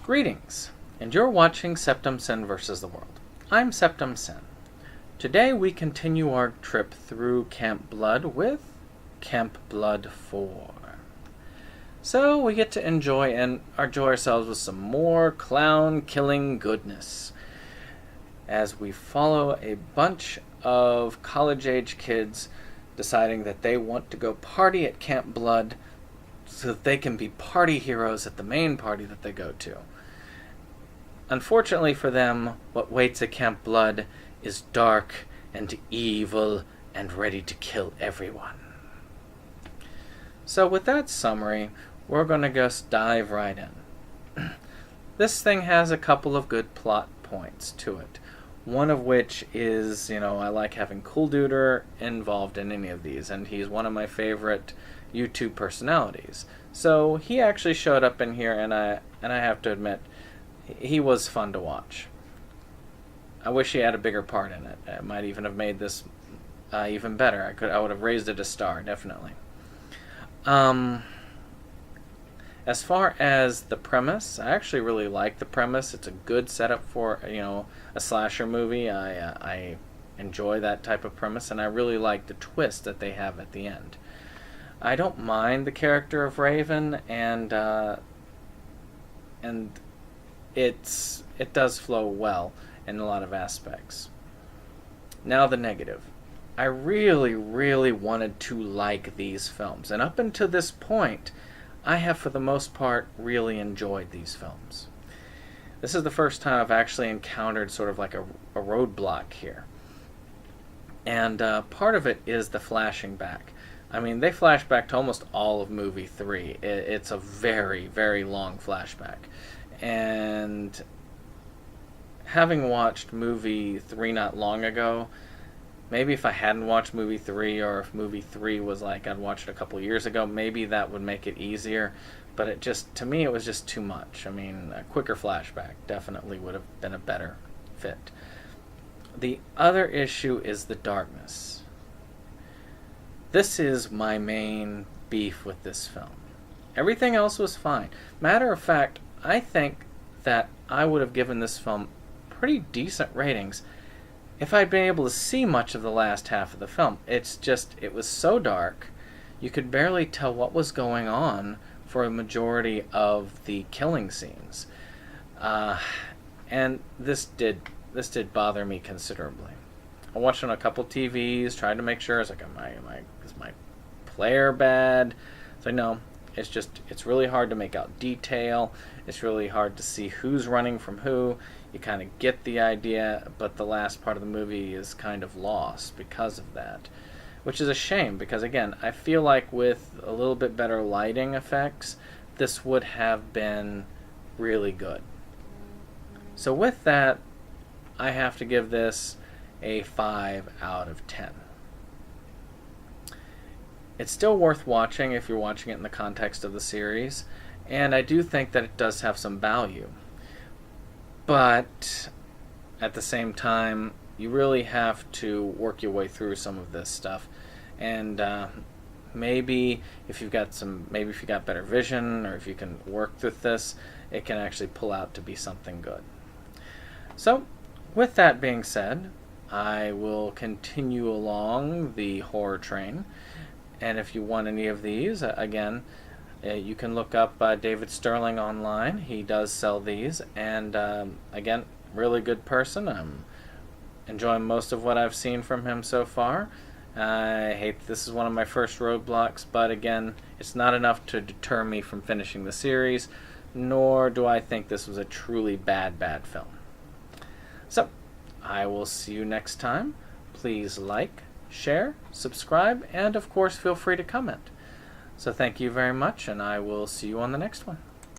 Greetings, and you're watching Septum Sin vs. the World. I'm Septum Sin. Today we continue our trip through Camp Blood with Camp Blood 4. So we get to enjoy ourselves with some more clown-killing goodness as we follow a bunch of college-age kids deciding that they want to go party at Camp Blood so that they can be party heroes at the main party that they go to. Unfortunately for them, what waits at Camp Blood is dark and evil and ready to kill everyone. So with that summary, we're going to just dive right in. This thing has a couple of good plot points to it. One of which is, I like having Cool Duder involved in any of these, and he's one of my favorite YouTube personalities. So he actually showed up in here, and I have to admit, he was fun to watch. I wish he had a bigger part in it. It might even have made this even better. I would have raised it a star, definitely. As far as the premise, I actually really like the premise. It's a good setup for a slasher movie. I enjoy that type of premise, and I really like the twist that they have at the end. I don't mind the character of Raven, and it does flow well in a lot of aspects. Now the negative. I really, really wanted to like these films, and up until this point, I have for the most part really enjoyed these films. This is the first time I've actually encountered sort of like a roadblock here. And part of it is the flashing back. I mean, they flash back to almost all of movie 3. It's a very, very long flashback. And having watched movie 3 not long ago, maybe if I hadn't watched movie 3, or if movie 3 was like I'd watched it a couple years ago, maybe that would make it easier. But to me, it was just too much. I mean, a quicker flashback definitely would have been a better fit. The other issue is the darkness. This is my main beef with this film. Everything else was fine. Matter of fact, I think that I would have given this film pretty decent ratings if I'd been able to see much of the last half of the film. It was so dark, you could barely tell what was going on for a majority of the killing scenes. And this did bother me considerably. I watched on a couple TVs, tried to make sure. I was like, is my player bad? So no, it's really hard to make out detail. It's really hard to see who's running from who. You kind of get the idea, but the last part of the movie is kind of lost because of that. Which is a shame, because again, I feel like with a little bit better lighting effects, this would have been really good. So with that, I have to give this a 5 out of 10. It's still worth watching if you're watching it in the context of the series, and I do think that it does have some value. But at the same time, you really have to work your way through some of this stuff, and maybe if you got better vision, or if you can work with this, it can actually pull out to be something good. So, with that being said, I will continue along the horror train, and if you want any of these, again, you can look up David Sterling online. He does sell these, and again, really good person. I'm enjoying most of what I've seen from him so far. This is one of my first roadblocks, but again, it's not enough to deter me from finishing the series, nor do I think this was a truly bad film. So, I will see you next time. Please like, share, subscribe, and of course feel free to comment. So thank you very much, and I will see you on the next one.